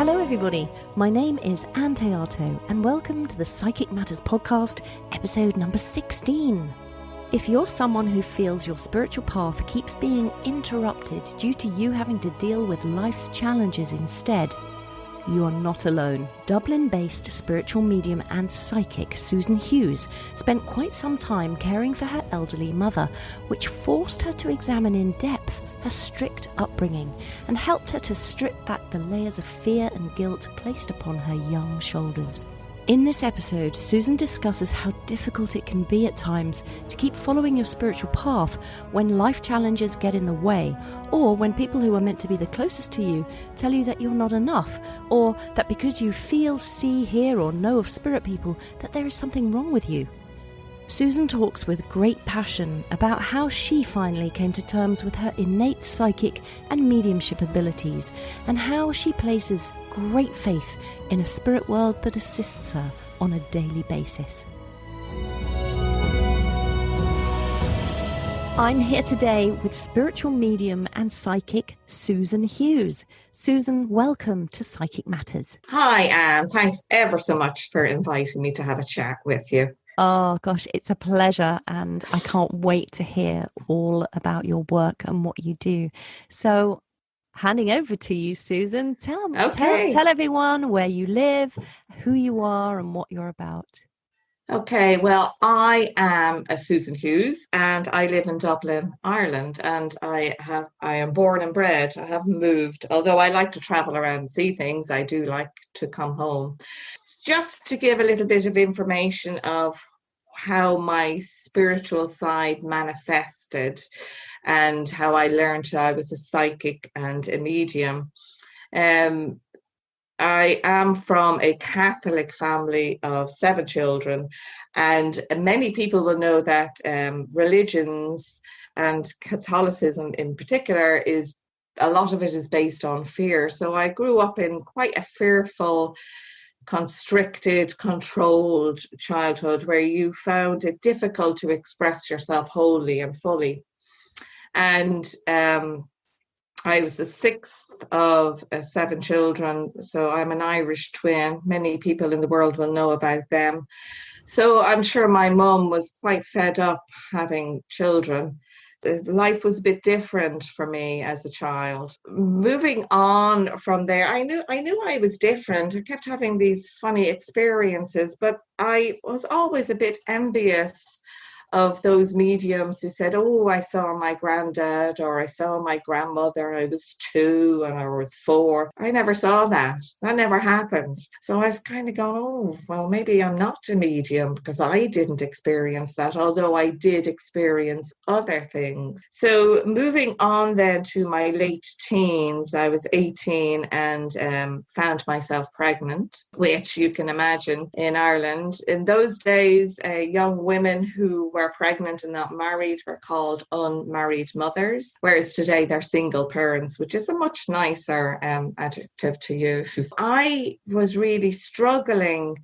Hello everybody, my name is Ann Théato and welcome to the Psychic Matters podcast, episode number 16. If you're someone who feels your spiritual path keeps being interrupted due to you having to deal with life's challenges instead, you are not alone. Dublin-based spiritual medium and psychic Susan Hughes spent quite some time caring for her elderly mother, which forced her to examine in depth her strict upbringing and helped her to strip back the layers of fear and guilt placed upon her young shoulders. In this episode, Susan discusses how difficult it can be at times to keep following your spiritual path when life challenges get in the way, or when people who are meant to be the closest to you tell you that you're not enough, or that because you feel, see, hear, or know of spirit people, that there is something wrong with you. Susan talks with great passion about how she finally came to terms with her innate psychic and mediumship abilities, and how she places great faith in a spirit world that assists her on a daily basis. I'm here today with spiritual medium and psychic Susan Hughes. Susan, welcome to Psychic Matters. Hi, Anne. Thanks ever so much for inviting me to have a chat with you. Oh gosh, it's a pleasure, and I can't wait to hear all about your work and what you do. So, handing over to you, Susan. Tell everyone where you live, who you are, and what you're about. Okay, well, I am a Susan Hughes, and I live in Dublin, Ireland, and I am born and bred. I haven't moved, although I like to travel around and see things. I do like to come home. Just to give a little bit of information of how my spiritual side manifested and how I learned I was a psychic and a medium. I am from a Catholic family of 7 children, and many people will know that religions and Catholicism in particular a lot of it is based on fear. So I grew up in quite a fearful, constricted, controlled childhood where you found it difficult to express yourself wholly and fully. And I was the 6th of 7 children, so I'm an Irish twin. Many people in the world will know about them. So I'm sure my mum was quite fed up having children. Life was a bit different for me as a child. Moving on from there, I knew I was different. I kept having these funny experiences, but I was always a bit envious of those mediums who said, oh, I saw my granddad, or I saw my grandmother, I was 2 and I was 4. I never saw that. That never happened. So I was kind of going, oh, well, maybe I'm not a medium because I didn't experience that, although I did experience other things. So moving on then to my late teens, I was 18 and found myself pregnant, which you can imagine in Ireland. In those days, young women who were pregnant and not married were called unmarried mothers, whereas today they're single parents, which is a much nicer adjective to use. I was really struggling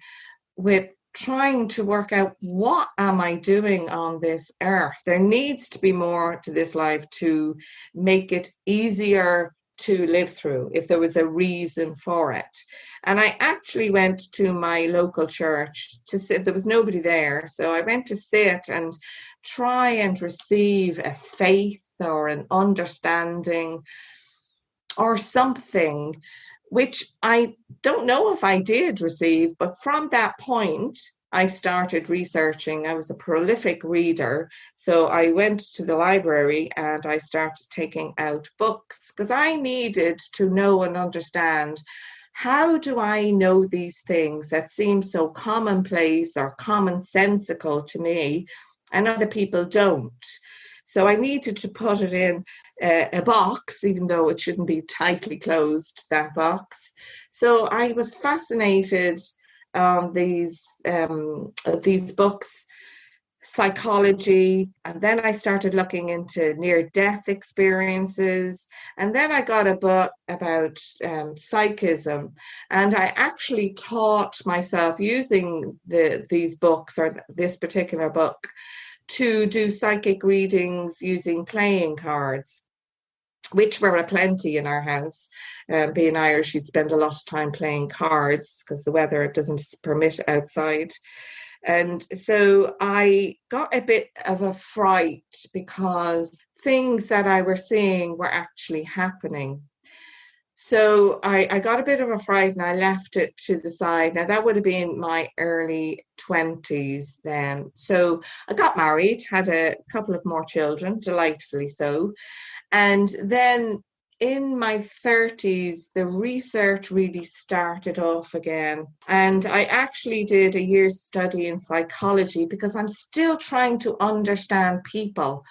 with trying to work out, what am I doing on this earth? There needs to be more to this life to make it easier to live through, if there was a reason for it. And I actually went to my local church to sit. There was nobody there, so I went to sit and try and receive a faith or an understanding or something, which I don't know if I did receive. But from that point, I started researching. I was a prolific reader, so I went to the library and I started taking out books because I needed to know and understand, how do I know these things that seem so commonplace or commonsensical to me and other people don't? So I needed to put it in a box, even though it shouldn't be tightly closed, that box. So I was fascinated these books, psychology, and then I started looking into near-death experiences, and then I got a book about psychism, and I actually taught myself using these books, or this particular book, to do psychic readings using playing cards. which were aplenty in our house. Being Irish, you'd spend a lot of time playing cards because the weather doesn't permit outside. And so I got a bit of a fright because things that I were seeing were actually happening. So I got a bit of a fright and I left it to the side. Now, that would have been my early 20s then. So I got married, had a couple of more children, delightfully so. And then in my 30s, the research really started off again. And I actually did a year's study in psychology because I'm still trying to understand people.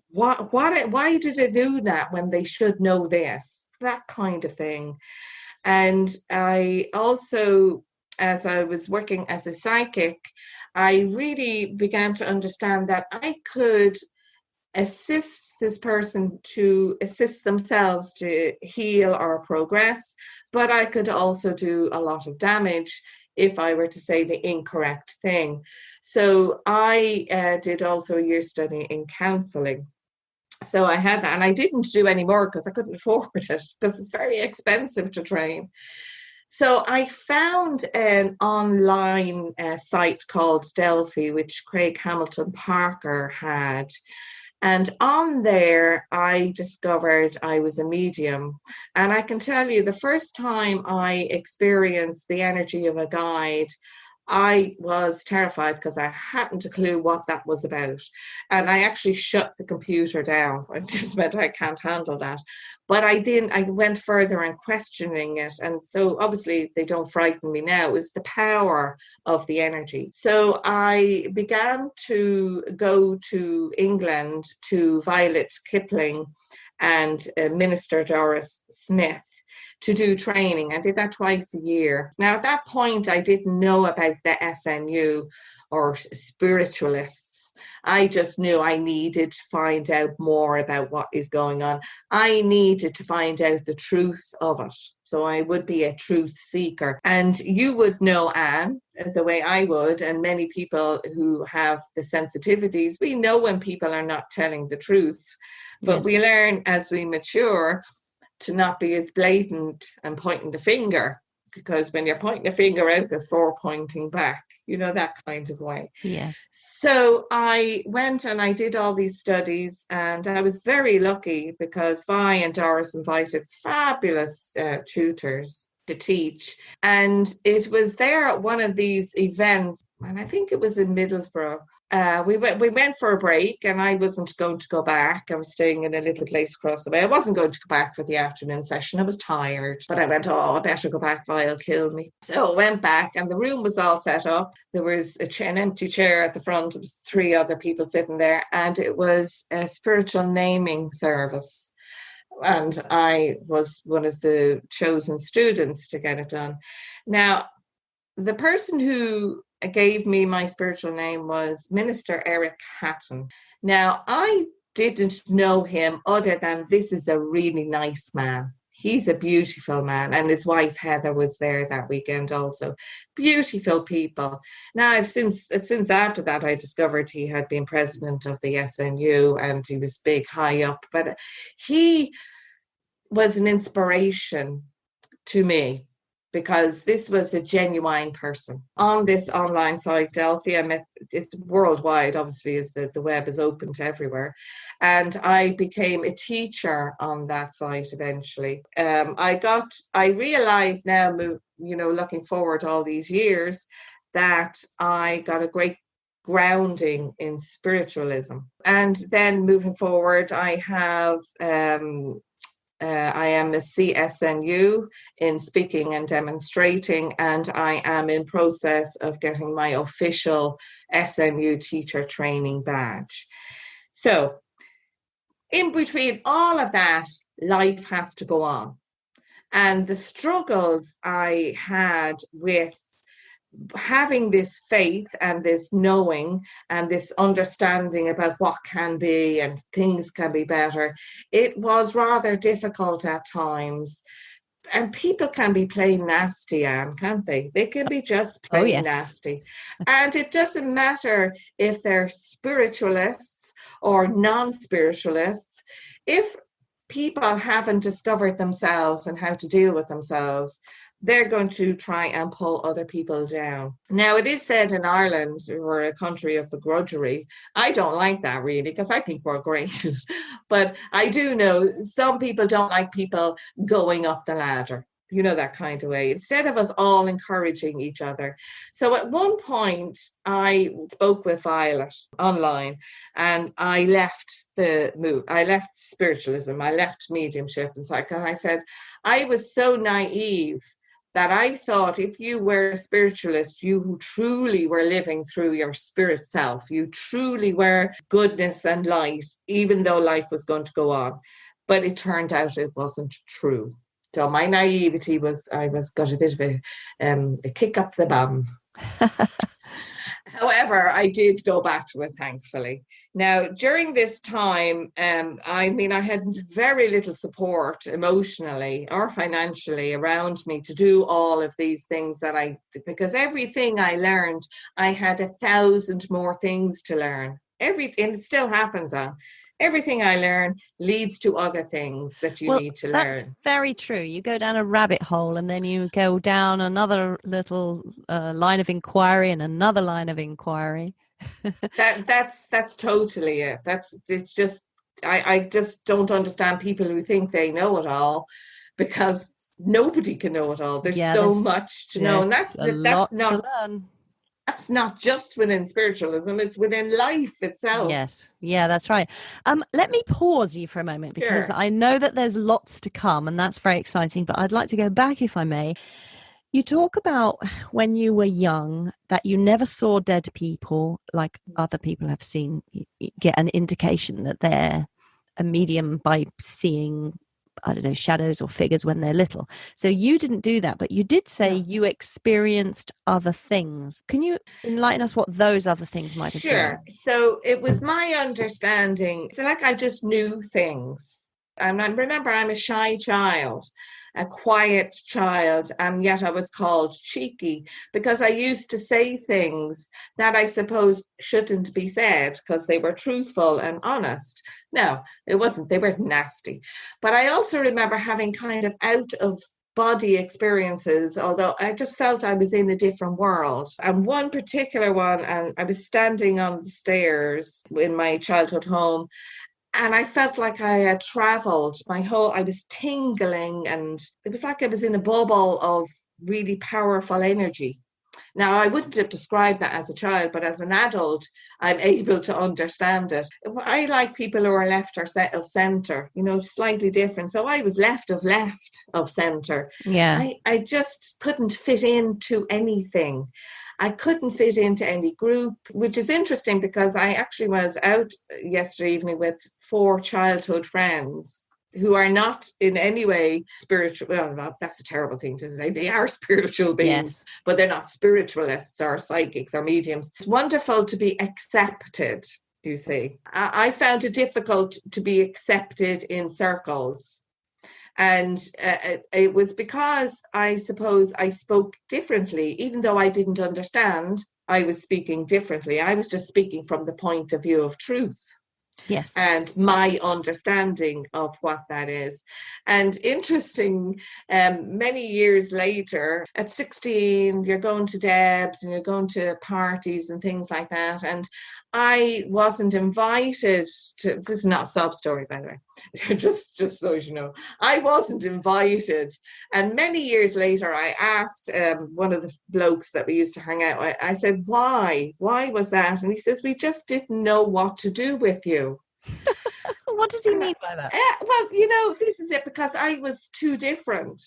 Why do they do that when they should know this? That kind of thing. And I also, as I was working as a psychic, I really began to understand that I could assist this person to assist themselves to heal or progress, but I could also do a lot of damage if I were to say the incorrect thing. So I did also a year study in counseling. So I had that, and I didn't do any more because I couldn't afford it because it's very expensive to train. So I found an online site called Delphi, which Craig Hamilton Parker had. And on there, I discovered I was a medium. And I can tell you, the first time I experienced the energy of a guide, I was terrified because I hadn't a clue what that was about. And I actually shut the computer down. I just meant I can't handle that. But I went further in questioning it. And so obviously they don't frighten me now. It's the power of the energy. So I began to go to England to Violet Kipling and Minister Doris Smith to do training. I did that twice a year. Now, at that point, I didn't know about the SNU or spiritualists. I just knew I needed to find out more about what is going on. I needed to find out the truth of it. So I would be a truth seeker. And you would know, Anne, the way I would, and many people who have the sensitivities, we know when people are not telling the truth. But we learn as we mature to not be as blatant and pointing the finger, because when you're pointing the finger out, there's four pointing back, that kind of way. Yes. So I went and I did all these studies, and I was very lucky because Vi and Doris invited fabulous tutors to teach. And it was there at one of these events, and I think it was in Middlesbrough. We went for a break, and I wasn't going to go back. I was staying in a little place across the way. I wasn't going to go back for the afternoon session. I was tired, but I went, I better go back. Vi'll kill me. So I went back, and the room was all set up. There was an empty chair at the front. There was 3 other people sitting there, and it was a spiritual naming service. And I was one of the chosen students to get it done. Now, the person who gave me my spiritual name was Minister Eric Hatton. Now, I didn't know him other than this is a really nice man. He's a beautiful man, and his wife Heather was there that weekend also. Beautiful people. Now, since after that, I discovered he had been president of the SNU and he was big, high up. But he was an inspiration to me, because this was a genuine person. On this online site, Delphi, I met, it's worldwide, obviously, as the web is open to everywhere. And I became a teacher on that site eventually. I realized now, looking forward all these years, that I got a great grounding in spiritualism. And then moving forward, I am a CSNU in speaking and demonstrating, and I am in process of getting my official SNU teacher training badge. So in between all of that, life has to go on. And the struggles I had with having this faith and this knowing and this understanding about what can be and things can be better, it was rather difficult at times. And people can be plain nasty, Anne, can't they? They can be just plain nasty. And it doesn't matter if they're spiritualists or non-spiritualists. If people haven't discovered themselves and how to deal with themselves, they're going to try and pull other people down. Now, it is said in Ireland, we're a country of begrudgery. I don't like that really, because I think we're great. But I do know some people don't like people going up the ladder, you know, that kind of way, instead of us all encouraging each other. So at one point, I spoke with Violet online, and I left the move. I left spiritualism. I left mediumship. And so I said, I was so naive that I thought if you were a spiritualist, you who truly were living through your spirit self, you truly were goodness and light, even though life was going to go on. But it turned out it wasn't true. So my naivety was, I got a bit of a kick up the bum. However, I did go back to it, thankfully. Now, during this time, I had very little support emotionally or financially around me to do all of these things that I did, because everything I learned, I had 1,000 more things to learn. And it still happens, everything I learn leads to other things that you need to learn. That's very true. You go down a rabbit hole, and then you go down another little line of inquiry and another line of inquiry. That's totally it. It's just I just don't understand people who think they know it all, because nobody can know it all. There's so much to know, and that's not to learn. That's not just within spiritualism, it's within life itself. Yes. Yeah, that's right. Let me pause you for a moment, because Sure. I know that there's lots to come, and that's very exciting, but I'd like to go back, if I may. You talk about when you were young that you never saw dead people like other people have seen. You get an indication that they're a medium by seeing, I don't know, shadows or figures when they're little. So you didn't do that, but you did say you experienced other things. Can you enlighten us what those other things might have been? Sure. So it was my understanding, it's like I just knew things. And I remember I'm a shy child, a quiet child, and yet I was called cheeky because I used to say things that I suppose shouldn't be said because they were truthful and honest. No, it wasn't. They were nasty. But I also remember having kind of out of body experiences, although I just felt I was in a different world. And one particular one, and I was standing on the stairs in my childhood home, and I felt like I had traveled I was tingling, and it was like I was in a bubble of really powerful energy. Now, I wouldn't have described that as a child, but as an adult, I'm able to understand it. I like people who are left or of centre, slightly different. So I was left of centre. Yeah. I just couldn't fit into anything. I couldn't fit into any group, which is interesting because I actually was out yesterday evening with 4 childhood friends who are not in any way spiritual. Well, that's a terrible thing to say. They are spiritual beings, but they're not spiritualists or psychics or mediums. It's wonderful to be accepted, you see. I found it difficult to be accepted in circles. And it was because I suppose I spoke differently, even though I didn't understand. I was speaking differently. I was just speaking from the point of view of truth. Yes. And my understanding of what that is. And interesting, many years later, at 16, you're going to Debs and you're going to parties and things like that. And I wasn't invited to, this is not a sob story, by the way, just so you know, I wasn't invited. And many years later, I asked one of the blokes that we used to hang out with, I said, why was that? And he says, we just didn't know what to do with you. What does he mean by that? Well, this is it, because I was too different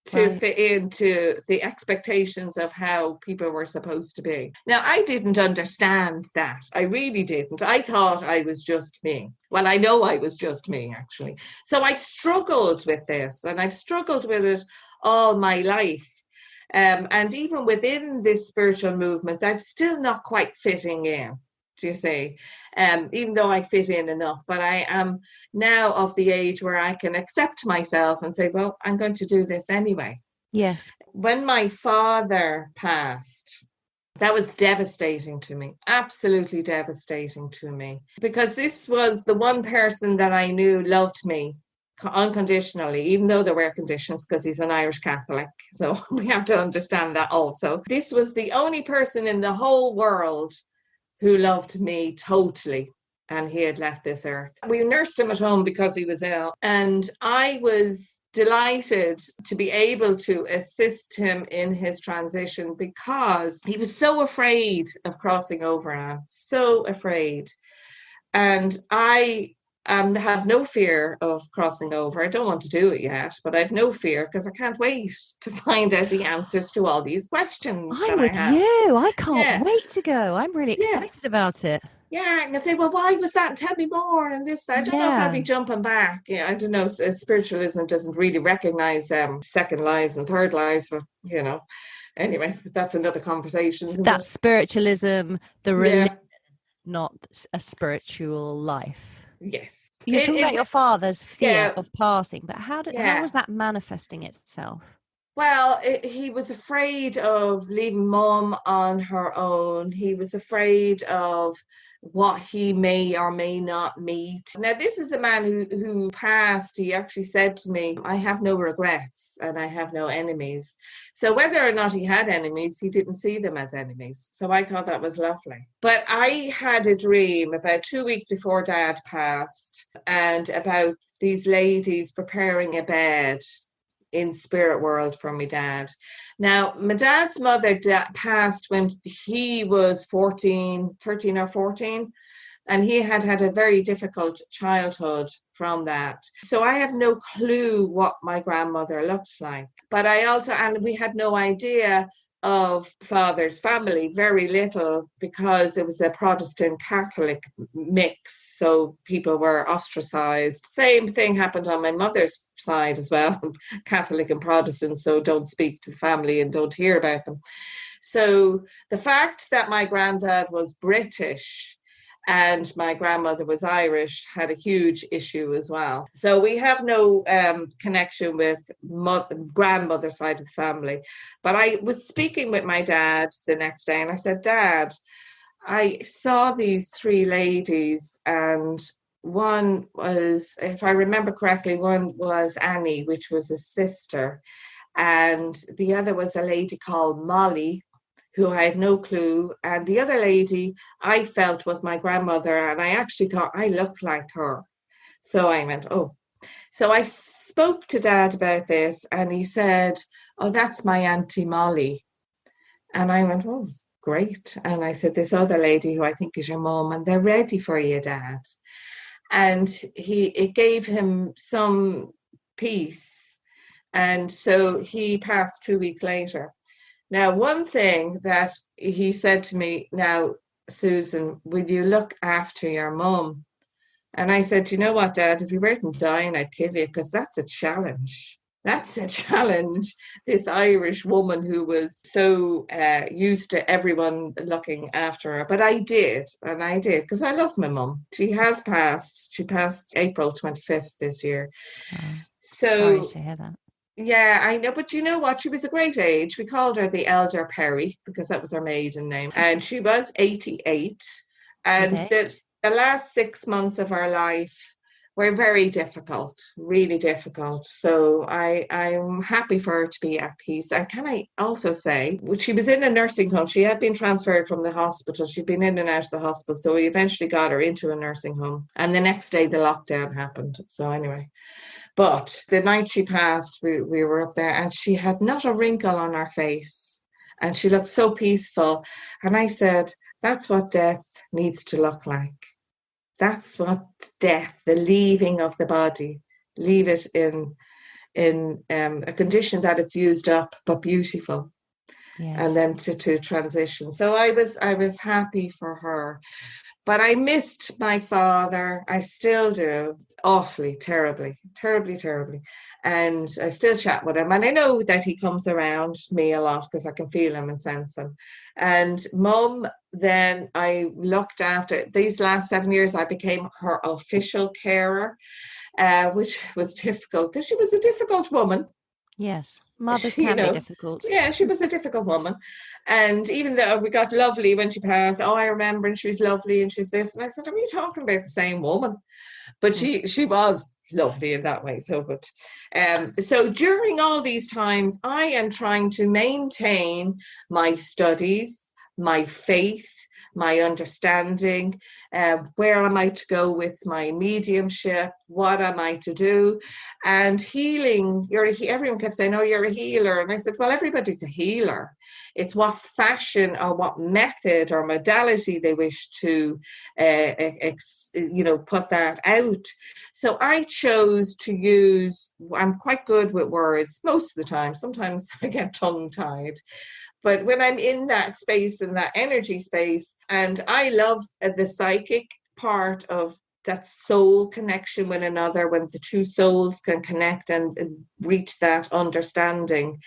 to fit into the expectations of how people were supposed to be. Now, I didn't understand that. I really didn't. I thought I was just me. Well, I know I was just me, actually. So I struggled with this, and I've struggled with it all my life. And even within this spiritual movement, I'm still not quite fitting in. Do you see? Even though I fit in enough, but I am now of the age where I can accept myself and say, well, I'm going to do this anyway. Yes. When my father passed, that was devastating to me, absolutely devastating to me, because this was the one person that I knew loved me unconditionally, even though there were conditions because he's an Irish Catholic. So we have to understand that also. This was the only person in the whole world who loved me totally. And he had left this earth. We nursed him at home because he was ill. And I was delighted to be able to assist him in his transition because he was so afraid of crossing over, Anne, so afraid. And I have no fear of crossing over. I don't want to do it yet, but I have no fear because I can't wait to find out the answers to all these questions I'm that I with have. you. I can't Yeah. wait to go. I'm really Yeah. excited about it. Yeah, I can say, well, why was that? And tell me more. And this, I don't know if I'll be Yeah. jumping back. Yeah, I don't know. Spiritualism doesn't really recognize second lives and third lives, but anyway, that's another conversation, So isn't it? that's spiritualism, the religion, Yeah. not a spiritual life. Yes. You're talking about your father's fear Yeah. of passing, but how Yeah. was that manifesting itself? Well, he was afraid of leaving mum on her own. He was afraid of what he may or may not meet. Now, this is a man who passed. He actually said to me, I have no regrets and I have no enemies. So whether or not he had enemies, he didn't see them as enemies. So I thought that was lovely. But I had a dream about 2 weeks before Dad passed and about these ladies preparing a bed in spirit world for my dad. Now, my dad's mother passed when he was 13 or 14, and he had had a very difficult childhood from that. So I have no clue what my grandmother looked like. But and we had no idea of father's family, very little, because it was a Protestant Catholic mix. So people were ostracized. Same thing happened on my mother's side as well, Catholic and Protestant. So don't speak to the family and don't hear about them. So the fact that my granddad was British and my grandmother was Irish had a huge issue as well. So we have no connection with grandmother's side of the family. But I was speaking with my dad the next day and I said, Dad, I saw these three ladies and one was, if I remember correctly, one was Annie, which was a sister. And the other was a lady called Molly, who I had no clue. And the other lady I felt was my grandmother, and I actually thought I looked like her. So I went, oh. So I spoke to Dad about this, and he said, oh, that's my Auntie Molly. And I went, oh, great. And I said, this other lady who I think is your mum, and they're ready for you, Dad. And it gave him some peace. And so he passed 2 weeks later. Now, one thing that he said to me, now, Susan, will you look after your mum? And I said, you know what, Dad, if you weren't dying, I'd kill you because that's a challenge. That's a challenge. This Irish woman who was so used to everyone looking after her. But I did, because I love my mum. She has passed. She passed April 25th this year. Oh, so sorry to hear that. Yeah, I know. But you know what? She was a great age. We called her the Elder Perry because that was her maiden name. And she was 88. And Okay. the last 6 months of her life were very difficult, really difficult. So I'm happy for her to be at peace. And can I also say, she was in a nursing home. She had been transferred from the hospital. She'd been in and out of the hospital. So we eventually got her into a nursing home. And the next day, the lockdown happened. So anyway. But the night she passed, we were up there and she had not a wrinkle on her face. And she looked so peaceful. And I said, that's what death needs to look like. That's what death, the leaving of the body, leave it in a condition that it's used up, but beautiful. Yes. And then to transition. So I was happy for her. But I missed my father. I still do, awfully, terribly, terribly, terribly. And I still chat with him. And I know that he comes around me a lot because I can feel him and sense him. And Mum, then I looked after, these last 7 years, I became her official carer, which was difficult because she was a difficult woman. Yes. Mothers You can be know, difficult. yeah, she was a difficult woman. And even though we got lovely when she passed, oh, I remember, and she was lovely, and she's this. And I said, are we talking about the same woman? But Mm. she was lovely in that way. So, but so during all these times, I am trying to maintain my studies, my faith, my understanding. Where am I to go with my mediumship? What am I to do? And healing. Everyone kept saying, "Oh, you're a healer," and I said, "Well, everybody's a healer. It's what fashion or what method or modality they wish to, put that out." So I chose to use. I'm quite good with words most of the time. Sometimes I get tongue-tied. But when I'm in that space, in that energy space, and I love the psychic part of that soul connection with another, when the two souls can connect and reach that understanding.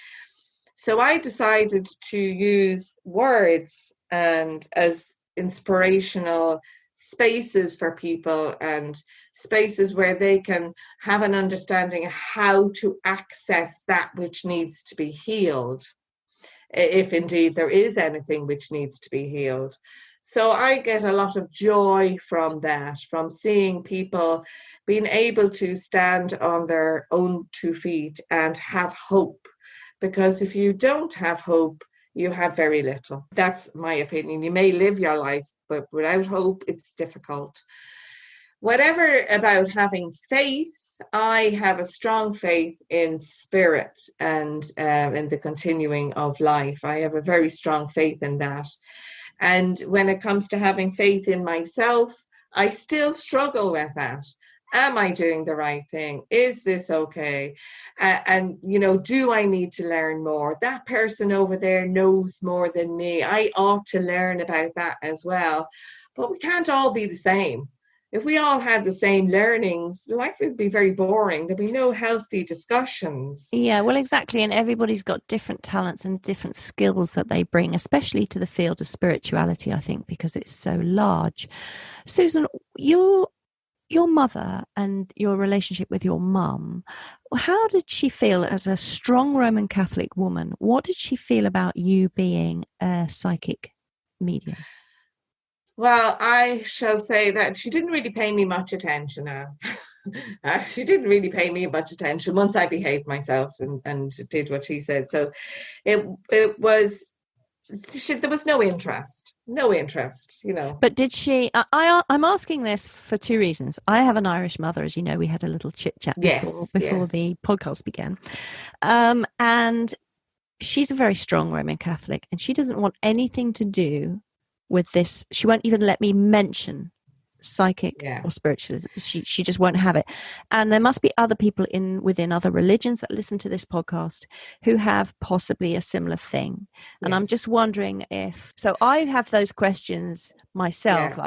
So I decided to use words and as inspirational spaces for people, and spaces where they can have an understanding of how to access that which needs to be healed, if indeed there is anything which needs to be healed. So I get a lot of joy from that, from seeing people being able to stand on their own 2 feet and have hope. Because if you don't have hope, you have very little. That's my opinion. You may live your life, but without hope, it's difficult. Whatever about having faith, I have a strong faith in spirit and in the continuing of life. I have a very strong faith in that. And when it comes to having faith in myself, I still struggle with that. Am I doing the right thing? Is this okay? Do I need to learn more? That person over there knows more than me. I ought to learn about that as well. But we can't all be the same. If we all had the same learnings, life would be very boring. There'd be no healthy discussions. Yeah, well, exactly. And everybody's got different talents and different skills that they bring, especially to the field of spirituality, I think, because it's so large. Susan, your mother and your relationship with your mum, how did she feel as a strong Roman Catholic woman? What did she feel about you being a psychic medium? Well, I shall say that she didn't really pay me much attention now. She didn't really pay me much attention once I behaved myself and did what she said. So it was, there was no interest, But did she? I'm asking this for two reasons. I have an Irish mother, as you know. We had a little chit chat before Yes. the podcast began, and she's a very strong Roman Catholic, and she doesn't want anything to do with this. She won't even let me mention psychic or spiritualism. She just won't have it. And there must be other people within other religions that listen to this podcast who have possibly a similar thing. And I'm just wondering so I have those questions myself,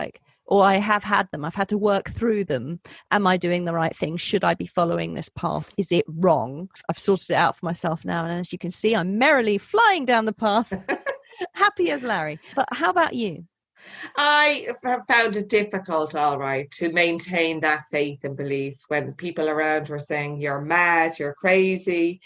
or I have had them. I've had to work through them. Am I doing the right thing? Should I be following this path? Is it wrong? I've sorted it out for myself now. And as you can see, I'm merrily flying down the path, happy as Larry. But how about you? I found it difficult, all right, to maintain that faith and belief when people around were saying, you're mad, you're crazy.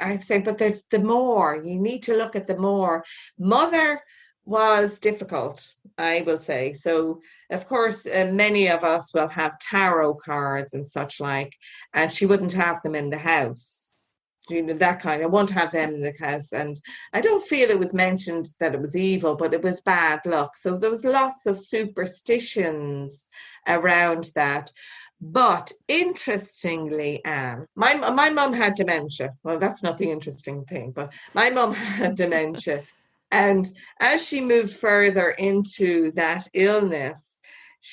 I'm saying, but there's the more. You need to look at the more. Mother was difficult, I will say. So, of course, many of us will have tarot cards and such like, and she wouldn't have them in the house. That kind. I won't have them in the house. And I don't feel it was mentioned that it was evil, but it was bad luck. So there was lots of superstitions around that. But interestingly, Anne, my mum had dementia. Well, that's not the interesting thing, but my mum had dementia. And as she moved further into that illness,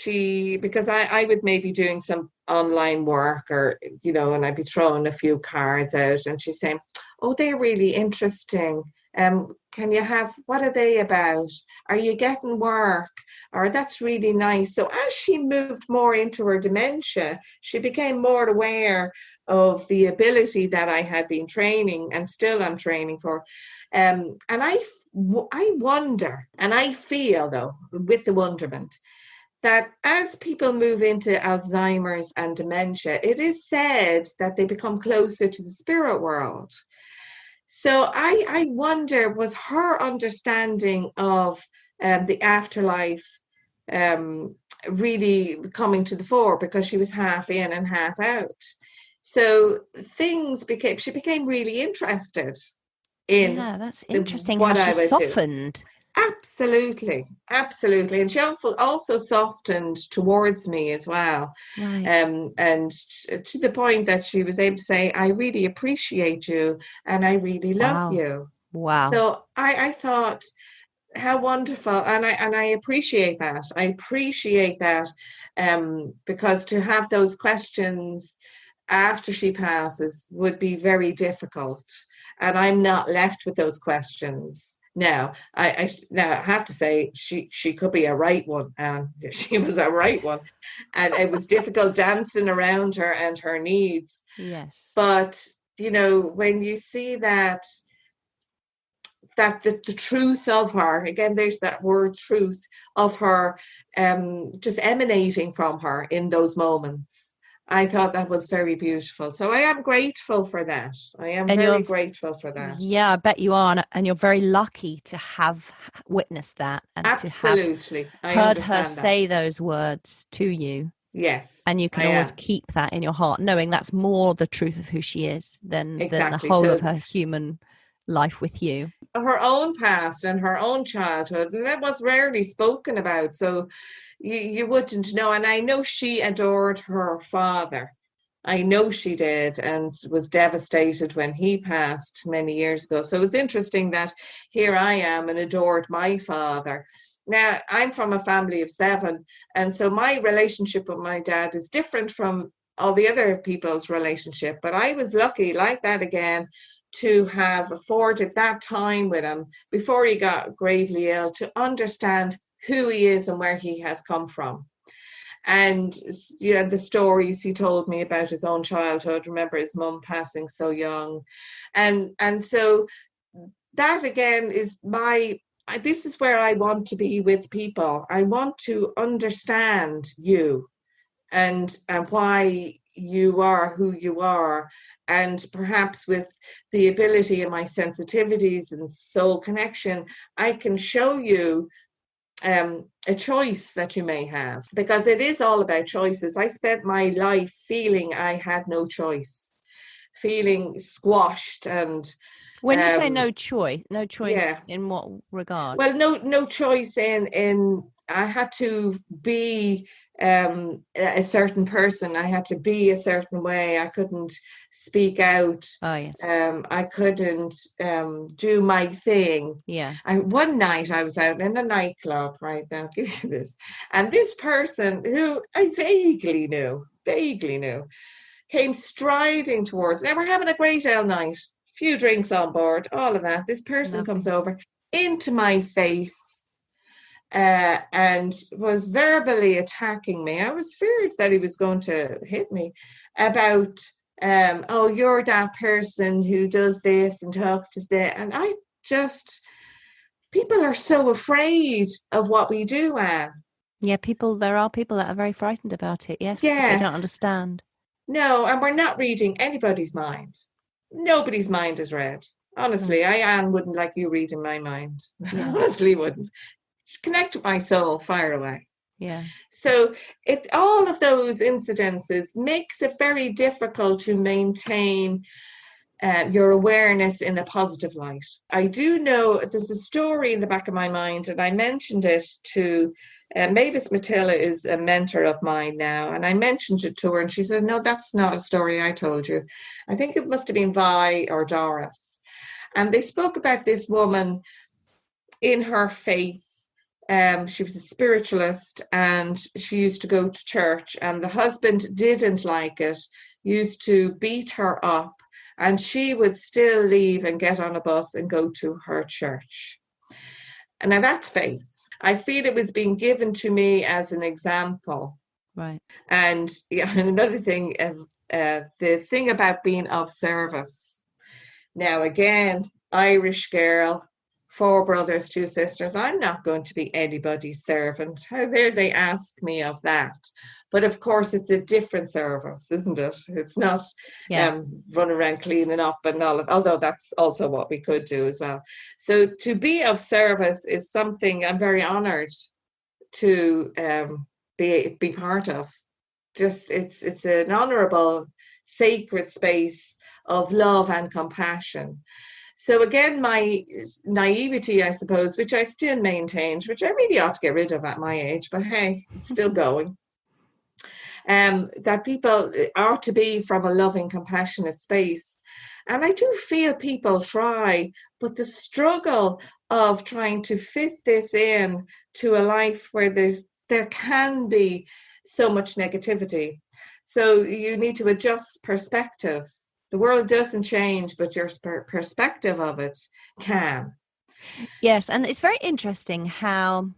because I would maybe doing some online work or, and I'd be throwing a few cards out, and she's saying, oh, they're really interesting. Can you what are they about? Are you getting work? Or that's really nice. So as she moved more into her dementia, she became more aware of the ability that I had been training and still I'm training for. And I wonder, and I feel though, with the wonderment, that as people move into Alzheimer's and dementia, it is said that they become closer to the spirit world. So I wonder, was her understanding of the afterlife um, really coming to the fore because she was half in and half out? So she became really interested in Yeah, that's interesting how what she I would do. softened. Absolutely, absolutely. And she also softened towards me as well. Right. And to the point that she was able to say, I really appreciate you and I really love Wow. you. Wow. So I thought, how wonderful. And I appreciate that. I appreciate that because to have those questions after she passes would be very difficult. And I'm not left with those questions. Now, now I have to say she could be a right one, and she was a right one, and it was difficult dancing around her and her needs. Yes. But when you see that the truth of her, again, there's that word truth of her, just emanating from her in those moments. I thought that was very beautiful. So I am grateful for that. I am And very grateful for that. yeah, I bet you are. And you're very lucky to have witnessed that and to have Absolutely. I heard her understand that. say those words to you. Yes, And you can I always am. keep that in your heart, knowing that's more the truth of who she is than the Exactly. whole of So her human life with you. her own past and her own childhood, and that was rarely spoken about. So you wouldn't know. And I know she adored her father. I know she did, and was devastated when he passed many years ago. So it's interesting that here I am and adored my father. Now, I'm from a family of 7, and so my relationship with my dad is different from all the other people's relationship. But I was lucky, like that again, to have afforded that time with him before he got gravely ill to understand who he is and where he has come from. And the stories he told me about his own childhood, remember his mum passing so young, and so that again is this is where I want to be with people. I want to understand you and why you are who you are, and perhaps with the ability and my sensitivities and soul connection, I can show you a choice that you may have, because it is all about choices. I spent my life feeling I had no choice, feeling squashed, and When you say um, no choice yeah. in what regard? Well, no choice in I had to be a certain person. I had to be a certain way. I couldn't speak out. Oh, yes. I couldn't do my thing. Yeah. One night I was out in a nightclub, right now, I'll give you this. And this person who I vaguely knew, came striding towards. Now we're having a great ale night, few drinks on board, all of that. This person comes Lovely. over into my face and was verbally attacking me. I was feared that he was going to hit me about, oh, you're that person who does this and talks to this. And I just, people are so afraid of what we do, Anne. Yeah, there are people that are very frightened about it, yes, because they Yeah, don't understand. no, and we're not reading anybody's mind. Nobody's mind is read. No. Honestly, Anne, wouldn't like you reading my mind. Yeah, Honestly, wouldn't. Just connect with my soul, fire away. yeah. So it's all of those incidences makes it very difficult to maintain your awareness in a positive light. I do know there's a story in the back of my mind, and I mentioned it to Mavis Matilla is a mentor of mine now, and I mentioned it to her, and she said, "No, that's not a story I told you. I think it must have been Vi or Doris." And they spoke about this woman in her faith. She was a spiritualist, and she used to go to church, and the husband didn't like it, used to beat her up, and she would still leave and get on a bus and go to her church. And now that's faith. I feel it was being given to me as an example. Right. And yeah, another thing, the thing about being of service. Now, again, Irish girl, 4 brothers, 2 sisters. I'm not going to be anybody's servant. How dare they ask me of that? But of course, it's a different service, isn't it? It's not Yeah. running around cleaning up and all of, although that's also what we could do as well. So to be of service is something I'm very honored to be part of. Just it's an honorable, sacred space of love and compassion. So again, my naivety, I suppose, which I've still maintained, which I really ought to get rid of at my age, but hey, it's still going. That people are to be from a loving, compassionate space. And I do feel people try, but the struggle of trying to fit this in to a life where there can be so much negativity. So you need to adjust perspective. The world doesn't change, but your perspective of it can. Yes, and it's very interesting how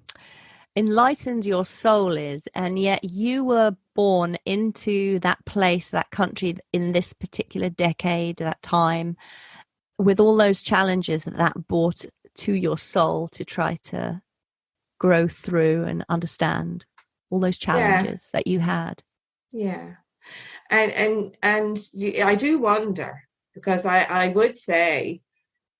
enlightened your soul is, and yet you were born into that place, that country, in this particular decade, that time, with all those challenges that brought to your soul to try to grow through and understand all those challenges that you had. Yeah. And I do wonder, because I would say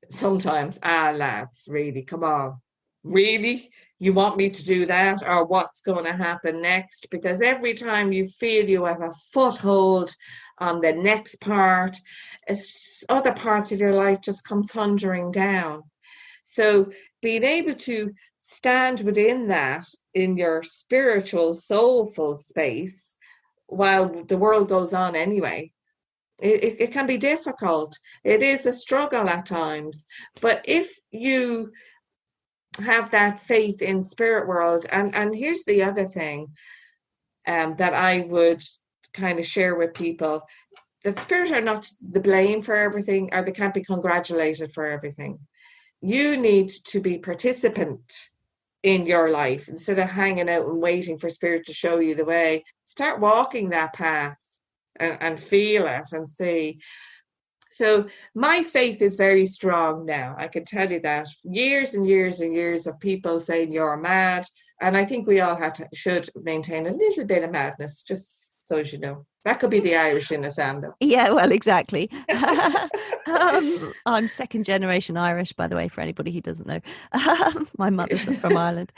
sometimes, lads, really, come on, really? You want me to do that? Or what's going to happen next? Because every time you feel you have a foothold on the next part, other parts of your life just come thundering down. So being able to stand within that in your spiritual, soulful space while the world goes on anyway, it can be difficult. It is a struggle at times. But if you have that faith in spirit world, and here's the other thing that I would kind of share with people, that spirit are not the blame for everything, or they can't be congratulated for everything. You need to be participant in your life instead of hanging out and waiting for spirit to show you the way. Start walking that path and feel it and see. So my faith is very strong now. I can tell you that. Years and years and years of people saying you're mad. And I think we all should maintain a little bit of madness, just so as you know. That could be the Irish in us, Anne. Yeah, well, exactly. I'm second generation Irish, by the way, for anybody who doesn't know. My mother's from Ireland.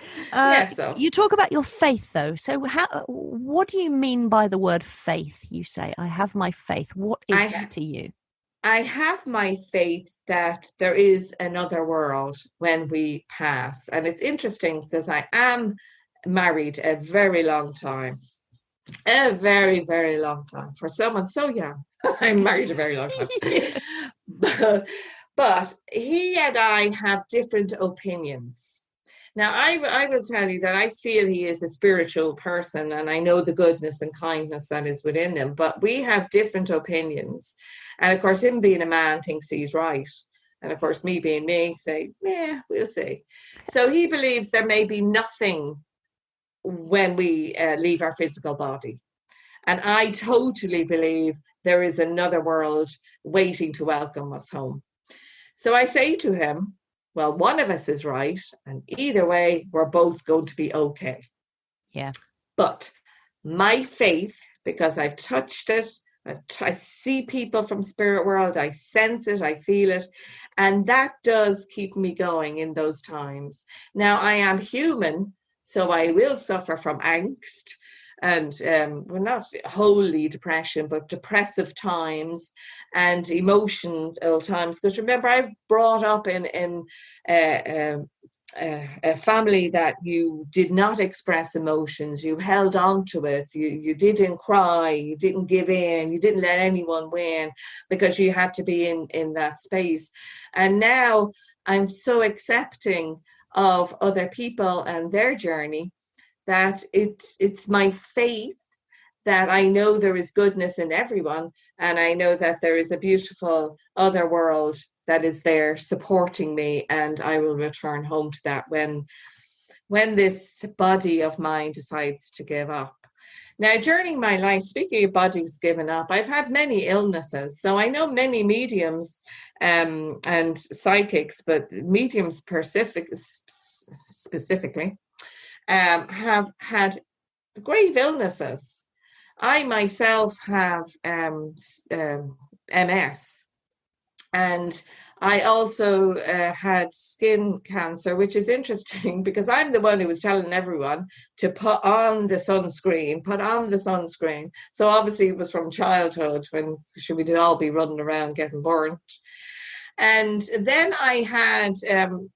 So you talk about your faith, though. So what do you mean by the word faith? You say, I have my faith. What is that to you? I have my faith that there is another world when we pass. And it's interesting because I am married a very long time. A very, very long time. For someone so young, I'm married a very long time. Yes. But he and I have different opinions. Now, I will tell you that I feel he is a spiritual person, and I know the goodness and kindness that is within him, but we have different opinions. And of course, him being a man thinks he's right. And of course, me being me, say, yeah, we'll see. So he believes there may be nothing when we leave our physical body. And I totally believe there is another world waiting to welcome us home. So I say to him, well, one of us is right, and either way, we're both going to be okay. Yeah. But my faith, because I've touched it, I see people from spirit world, I sense it, I feel it, and that does keep me going in those times. Now, I am human, so I will suffer from angst and well, not wholly depression, but depressive times and emotional times. Because remember, I've brought up in a family that you did not express emotions, you held on to it, you didn't cry, you didn't give in, you didn't let anyone win because you had to be in that space. And now I'm so accepting of other people and their journey that it's my faith that I know there is goodness in everyone, and I know that there is a beautiful other world that is there supporting me, and I will return home to that when this body of mine decides to give up. Now, during my life, speaking of bodies giving up, I've had many illnesses. So I know many mediums and psychics, but mediums specifically have had grave illnesses. I myself have MS, and I also had skin cancer, which is interesting because I'm the one who was telling everyone to put on the sunscreen, put on the sunscreen. So obviously it was from childhood when should we all be running around getting burnt. And then I had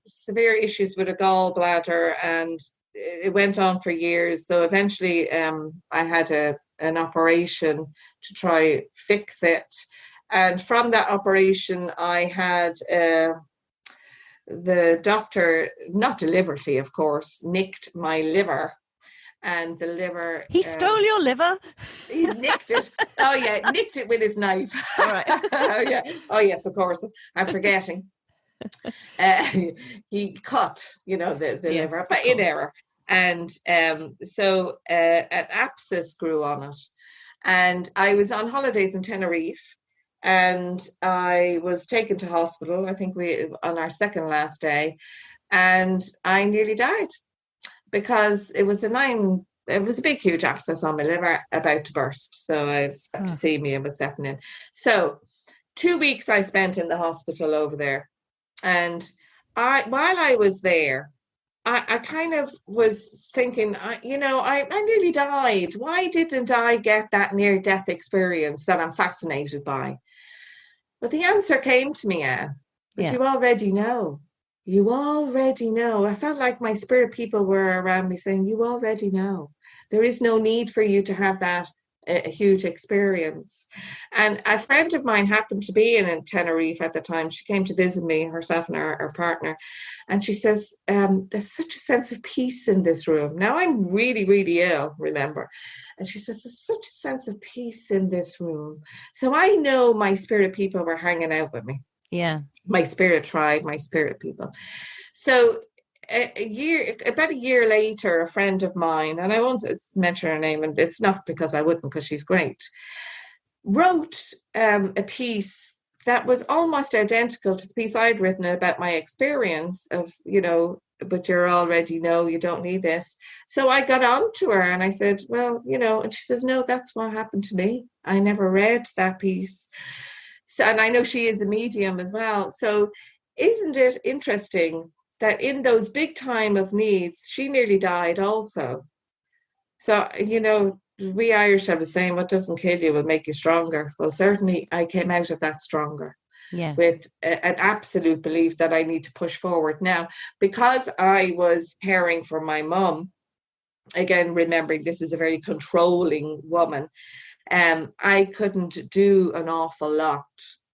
severe issues with a gallbladder, and it went on for years. So eventually I had an operation to try fix it. And from that operation, I had the doctor, not deliberately, of course, nicked my liver. And the liver... He stole your liver? He nicked it. Oh, yeah, nicked it with his knife. All right. Oh, yeah. Oh, yes, of course. I'm forgetting. He cut, the yes, liver, but in error. And so an abscess grew on it. And I was on holidays in Tenerife. And I was taken to hospital, I think on our second last day, and I nearly died because it was a big, huge abscess on my liver about to burst. So I was septicemia was setting in. So 2 weeks I spent in the hospital over there. And while I was there, I kind of was thinking, I nearly died. Why didn't I get that near-death experience that I'm fascinated by? But the answer came to me, Anne. But you already know. You already know. I felt like my spirit people were around me saying, you already know. There is no need for you to have that a huge experience. And a friend of mine happened to be in Tenerife at the time. She came to visit me, herself and her partner. And she says, there's such a sense of peace in this room. Now I'm really, really ill, remember. And she says, there's such a sense of peace in this room. So I know my spirit people were hanging out with me. Yeah. My spirit tribe, my spirit people. So about a year later, a friend of mine, and I won't mention her name, and it's not because I wouldn't, because she's great, wrote a piece that was almost identical to the piece I'd written about my experience of, but you already know you don't need this. So I got on to her and I said, well, and she says, no, that's what happened to me. I never read that piece. So, and I know she is a medium as well. So isn't it interesting that in those big time of needs, she nearly died also. So, we Irish have a saying, what doesn't kill you will make you stronger. Well, certainly I came out of that stronger. Yes. With an absolute belief that I need to push forward. Now, because I was caring for my mum, again, remembering this is a very controlling woman, I couldn't do an awful lot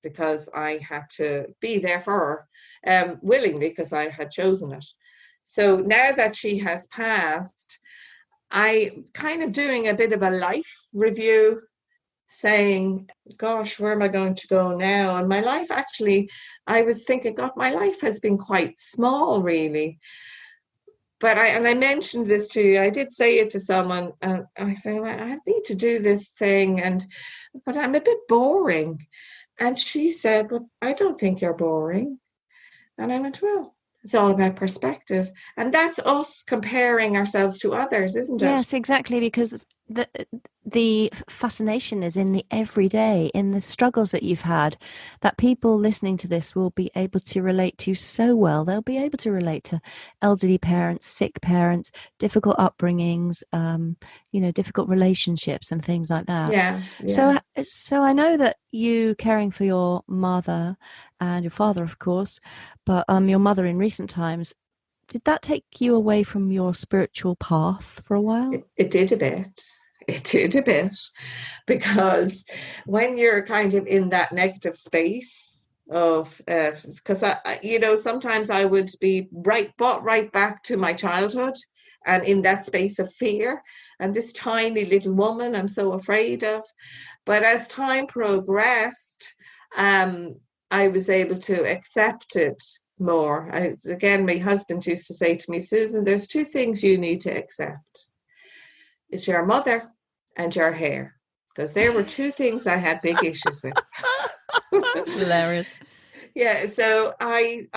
because I had to be there for her willingly because I had chosen it. So now that she has passed, I kind of doing a bit of a life review, saying, gosh, where am I going to go now? And my life actually, I was thinking, God, my life has been quite small, really. But I mentioned this to you. I did say it to someone, and I say, well, I need to do this thing, but I'm a bit boring. And she said, well, I don't think you're boring. And I went, well, it's all about perspective. And that's us comparing ourselves to others, isn't it? Yes, exactly, because the fascination is in the everyday, in the struggles that you've had, that people listening to this will be able to relate to so well. They'll be able to relate to elderly parents, sick parents, difficult upbringings, difficult relationships and things like that. Yeah. So I know that you caring for your mother and your father, of course, but your mother in recent times, did that take you away from your spiritual path for a while? It did a bit. It did a bit. Because when you're kind of in that negative space of, because sometimes I would be brought right back to my childhood and in that space of fear. And this tiny little woman I'm so afraid of. But as time progressed, I was able to accept it more. Again, my husband used to say to me, Susan, there's two things you need to accept. It's your mother and your hair. Because there were two things I had big issues with. Hilarious. Yeah, so I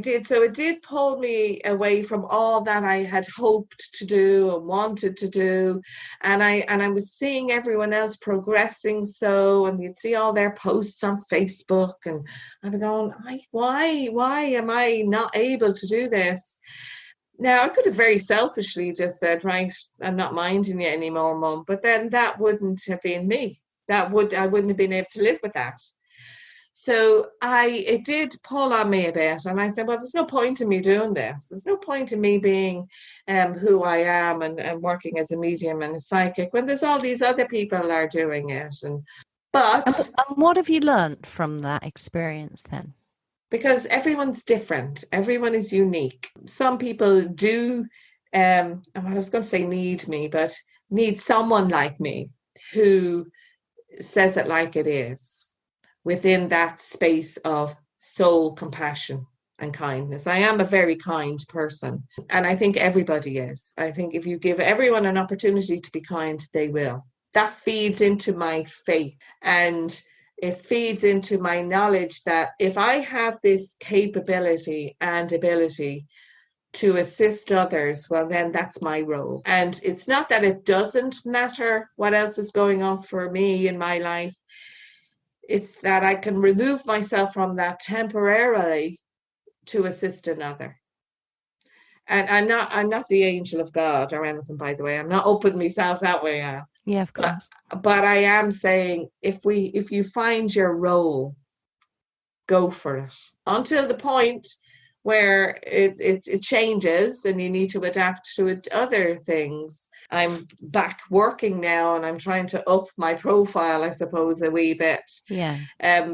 did. So it did pull me away from all that I had hoped to do and wanted to do. And I was seeing everyone else progressing so, and you'd see all their posts on Facebook, and I'm going, why am I not able to do this? Now I could have very selfishly just said, right, I'm not minding you anymore, Mum. But then that wouldn't have been me. I wouldn't have been able to live with that. So it did pull on me a bit, and I said, well, there's no point in me doing this. There's no point in me being who I am and working as a medium and a psychic when there's all these other people are doing it. But And what have you learned from that experience then? because everyone's different, everyone is unique. Some people do, and I was going to say need me, but need someone like me who says it like it is, within that space of soul compassion and kindness. I am a very kind person, and I think everybody is. I think if you give everyone an opportunity to be kind, they will. That feeds into my faith, and it feeds into my knowledge that if I have this capability and ability to assist others, well, then that's my role. And it's not that it doesn't matter what else is going on for me in my life. It's that I can remove myself from that temporarily to assist another. And I'm not the angel of God or anything, by the way. I'm not opening myself that way out. Yeah, of course. But I am saying if you find your role, go for it. Until the point where it changes and you need to adapt to it, other things. I'm back working now, and I'm trying to up my profile, I suppose, a wee bit. Yeah.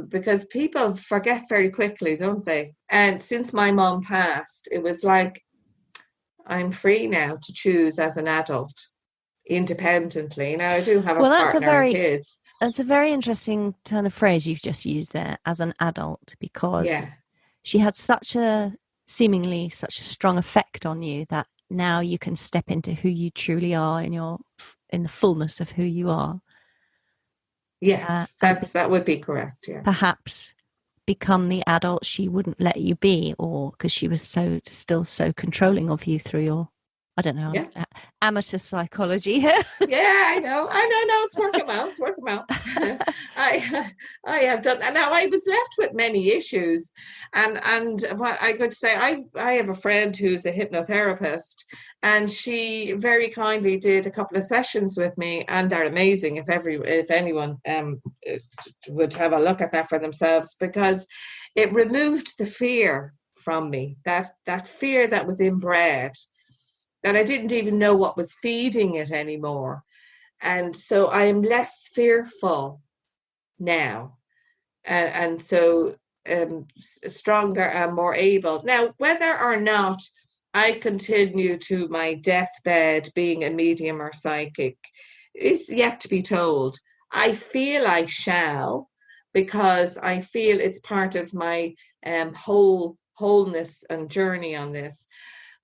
Because people forget very quickly, don't they? And since my mom passed, it was like I'm free now to choose as an adult independently. Now I do have a partner and kids. That's a very interesting turn of phrase you've just used there, as an adult, because she had seemingly such a strong effect on you that now you can step into who you truly are in the fullness of who you are. Yes, that would be correct. Yeah. Perhaps become the adult she wouldn't let you be, or because she was still so controlling of you through your, I don't know, amateur psychology here. Yeah, I know. It's working well. I have done, and now I was left with many issues, and what I could say, I have a friend who's a hypnotherapist, and she very kindly did a couple of sessions with me, and they're amazing. If anyone would have a look at that for themselves, because it removed the fear from me, that fear that was inbred, that I didn't even know what was feeding it anymore. And so I am less fearful now. And so stronger and more able. Now, whether or not I continue to my deathbed being a medium or psychic is yet to be told. I feel I shall, because I feel it's part of my wholeness and journey on this.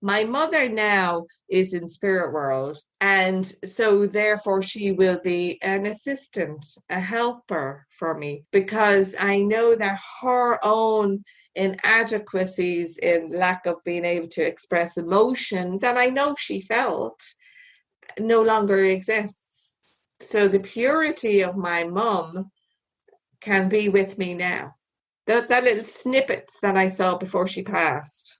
My mother now is in spirit world, and so therefore she will be an assistant, a helper for me, because I know that her own inadequacies in lack of being able to express emotion that I know she felt no longer exists. So the purity of my mum can be with me now. That little snippets that I saw before she passed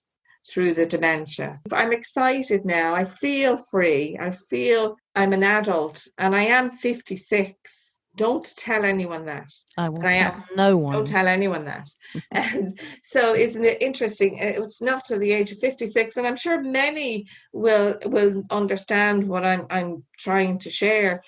through the dementia. I'm excited now. I feel free. I feel I'm an adult, and I am 56. Don't tell anyone that. I will tell no one. Don't tell anyone that. And so isn't it interesting? It's not till the age of 56, and I'm sure many will understand what I'm trying to share,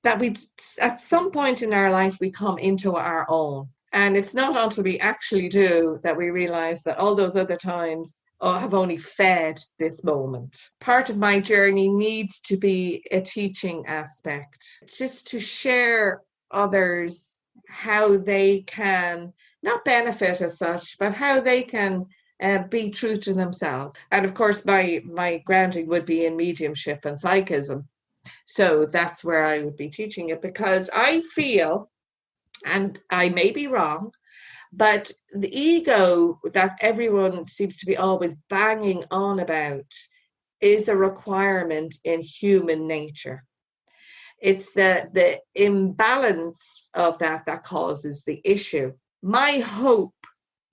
that we at some point in our life we come into our own. And it's not until we actually do that we realize that all those other times have only fed this moment. Part of my journey needs to be a teaching aspect, just to share others how they can not benefit as such, but how they can be true to themselves. And of course, my grounding would be in mediumship and psychism. So that's where I would be teaching it, because I feel, and I may be wrong, but the ego that everyone seems to be always banging on about is a requirement in human nature. It's the imbalance of that causes the issue. My hope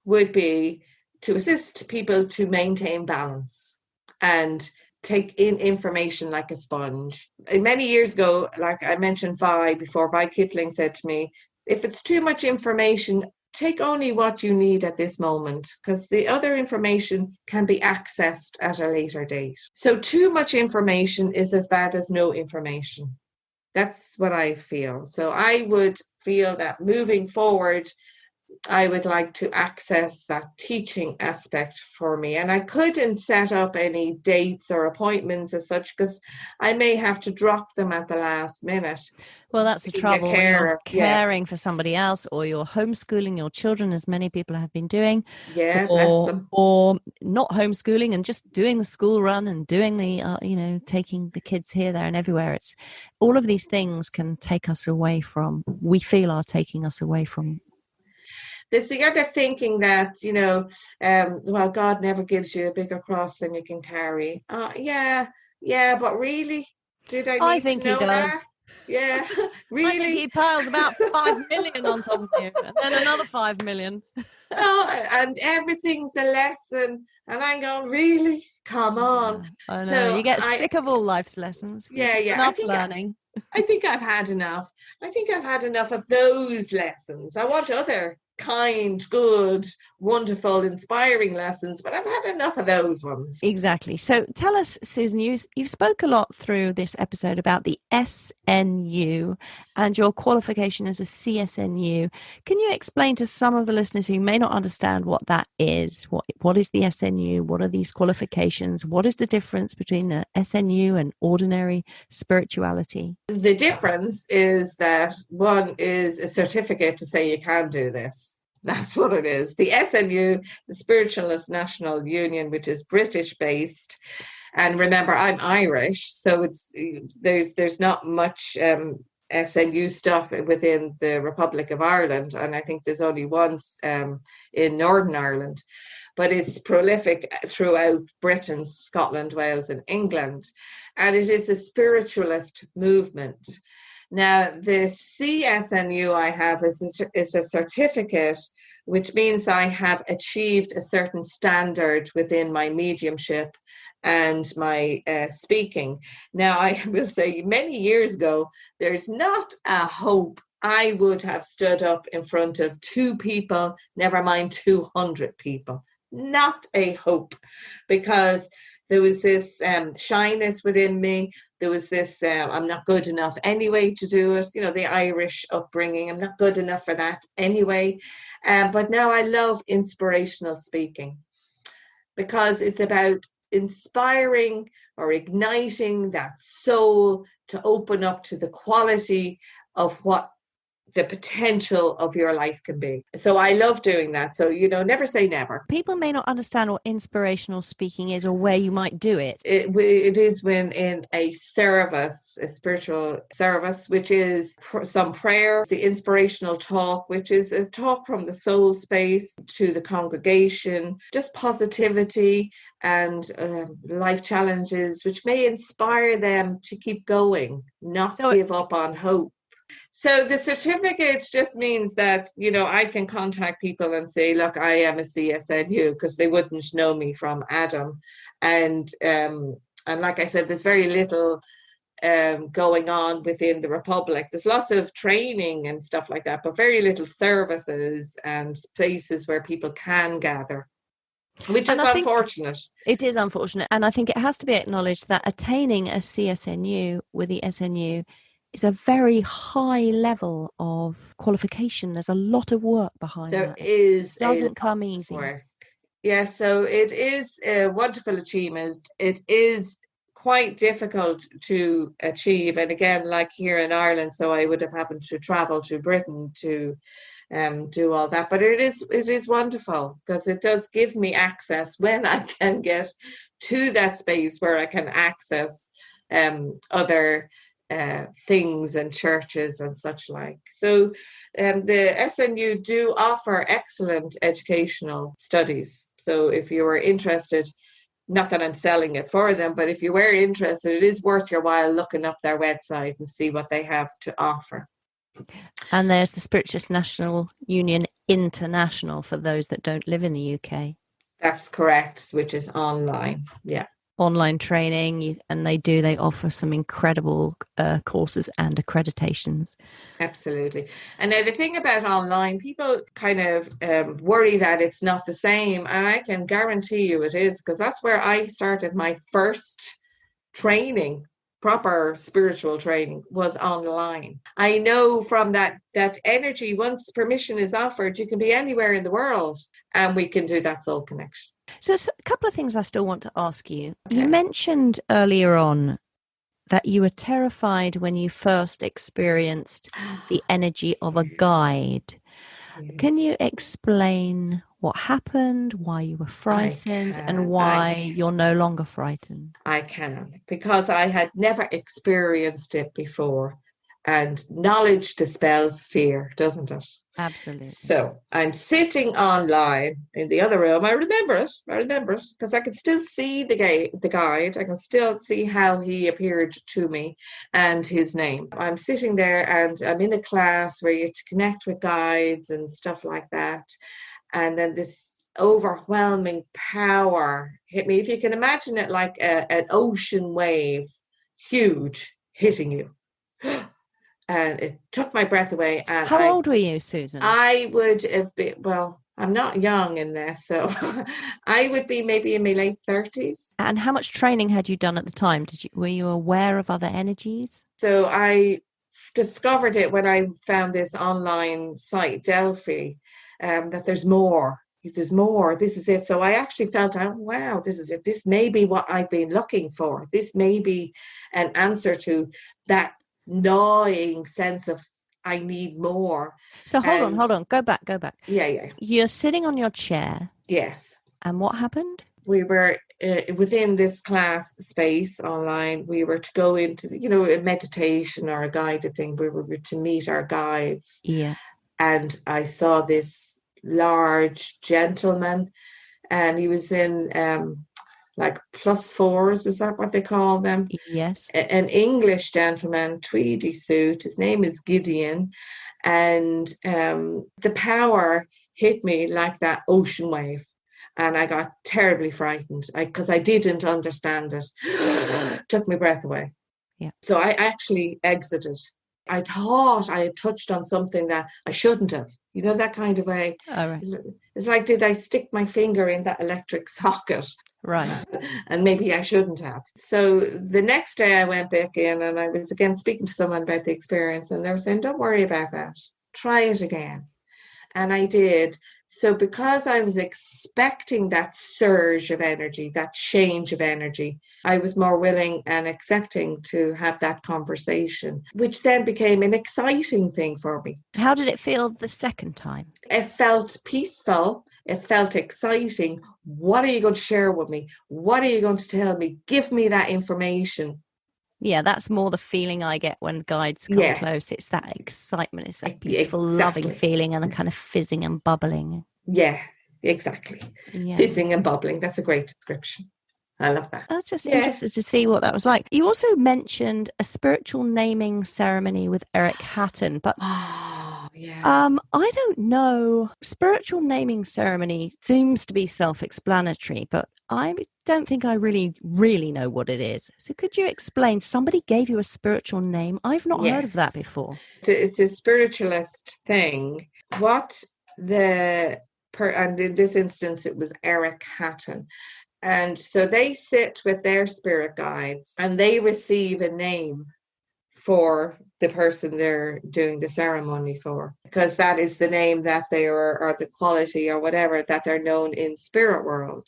would be to assist people to maintain balance and take in information like a sponge. Many years ago, like I mentioned before, Vi Kipling said to me, if it's too much information, take only what you need at this moment, because the other information can be accessed at a later date. So too much information is as bad as no information. That's what I feel. So I would feel that moving forward, I would like to access that teaching aspect for me. And I couldn't set up any dates or appointments as such, because I may have to drop them at the last minute. Well, that's the trouble when you're caring for somebody else, or you're homeschooling your children, as many people have been doing. Yeah, bless them. Or not homeschooling and just doing the school run and doing the, taking the kids here, there and everywhere. It's all of these things can take us away from, we feel are taking us away from. There's the other thinking that, well, God never gives you a bigger cross than you can carry. Yeah, but really? Did I need to know that? Yeah, really? I think he piles about 5 million on top of you, and then another 5 million. No, and everything's a lesson. And I'm going, really? Come on. I know. So you get sick of all life's lessons. Yeah. Enough learning. I think I've had enough. I think I've had enough of those lessons. I want other kind, good, wonderful, inspiring lessons, but I've had enough of those ones. Exactly. So tell us, Susan, you've spoke a lot through this episode about the SNU and your qualification as a CSNU. Can you explain to some of the listeners who may not understand what that is? What is the SNU? What are these qualifications? What is the difference between the SNU and ordinary spirituality? The difference is that one is a certificate to say you can do this. That's what it is. The SNU, the Spiritualist National Union, which is British-based, and remember, I'm Irish, so there's not much SNU stuff within the Republic of Ireland, and I think there's only one in Northern Ireland, but it's prolific throughout Britain, Scotland, Wales, and England, and it is a spiritualist movement. Now, the CSNU I have is a certificate, which means I have achieved a certain standard within my mediumship and my speaking. Now, I will say many years ago, there's not a hope I would have stood up in front of 2 people, never mind 200 people. Not a hope, because there was this shyness within me. There was this, I'm not good enough anyway to do it. The Irish upbringing, I'm not good enough for that anyway. But now I love inspirational speaking, because it's about inspiring or igniting that soul to open up to the quality of what the potential of your life can be. So I love doing that. So, never say never. People may not understand what inspirational speaking is or where you might do it. It is when in a service, a spiritual service, which is some prayer, the inspirational talk, which is a talk from the soul space to the congregation, just positivity and life challenges, which may inspire them to keep going, not give up on hope. So the certificate just means that, I can contact people and say, look, I am a CSNU, because they wouldn't know me from Adam. And like I said, there's very little going on within the Republic. There's lots of training and stuff like that, but very little services and places where people can gather, which is unfortunate. It is unfortunate. And I think it has to be acknowledged that attaining a CSNU with the SNU is a very high level of qualification. There's a lot of work behind that. It doesn't come easy. Work. Yeah, so it is a wonderful achievement. It is quite difficult to achieve. And again, like here in Ireland, so I would have happened to travel to Britain to do all that. But it is wonderful, because it does give me access when I can get to that space where I can access other things and churches and such like. So the SNU do offer excellent educational studies. So if you were interested, not that I'm selling it for them, but if you were interested, it is worth your while looking up their website and see what they have to offer. And there's the Spiritualist National Union International for those that don't live in the UK. That's correct, which is online. Yeah. Online training, and they offer some incredible courses and accreditations. Absolutely. And now the thing about online, people kind of worry that it's not the same, and I can guarantee you it is, because that's where I started my first training. Proper spiritual training was online. I know from that energy, once permission is offered, you can be anywhere in the world and we can do that soul connection. So a couple of things I still want to ask you. Okay. You mentioned earlier on that you were terrified when you first experienced the energy of a guide. Can you explain what happened, why you were frightened, and why you're no longer frightened? I can, because I had never experienced it before. And knowledge dispels fear, doesn't it? Absolutely. So I'm sitting online in the other room. I remember it because I can still see the guide. I can still see how he appeared to me and his name. I'm sitting there and I'm in a class where you have to connect with guides and stuff like that. And then this overwhelming power hit me. If you can imagine it like an ocean wave, huge, hitting you. And it took my breath away. And how old were you, Susan? I would have been, well, I'm not young in this, so I would be maybe in my late 30s. And how much training had you done at the time? Were you aware of other energies? So I discovered it when I found this online site, Delphi, that there's more. There's more. This is it. So I actually felt, oh, wow, this is it. This may be what I've been looking for. This may be an answer to that gnawing sense of I need more. So hold on. Go back. Yeah. You're sitting on your chair. Yes. And what happened? We were within this class space online. We were to go into, a meditation or a guided thing. We were to meet our guides. Yeah. And I saw this large gentleman, and he was in like +4s, is that what they call them? Yes. An English gentleman, tweedy suit. His name is Gideon. And the power hit me like that ocean wave. And I got terribly frightened because I didn't understand it. Took my breath away. Yeah. So I actually exited. I thought I had touched on something that I shouldn't have. That kind of way. Oh, right. It's like, did I stick my finger in that electric socket? Right. And maybe I shouldn't have. So the next day I went back in and I was again speaking to someone about the experience, and they were saying, don't worry about that. Try it again. And I did. So because I was expecting that surge of energy, that change of energy, I was more willing and accepting to have that conversation, which then became an exciting thing for me. How did it feel the second time? It felt peaceful. It felt exciting. What are you going to share with me? What are you going to tell me? Give me that information. Yeah, that's more the feeling I get when guides come close. It's that excitement. It's that beautiful, loving feeling and the kind of fizzing and bubbling. Yeah, exactly. Yeah. Fizzing and bubbling. That's a great description. I love that. I was just interested to see what that was like. You also mentioned a spiritual naming ceremony with Eric Hatton, but I don't know. Spiritual naming ceremony seems to be self-explanatory, but I don't think I really know what it is. So could you explain? Somebody gave you a spiritual name. I've not heard of that before. It's a spiritualist thing. And in this instance, it was Eric Hatton. And so they sit with their spirit guides and they receive a name for the person they're doing the ceremony for, because that is the name that they are, or the quality or whatever that they're known in spirit world.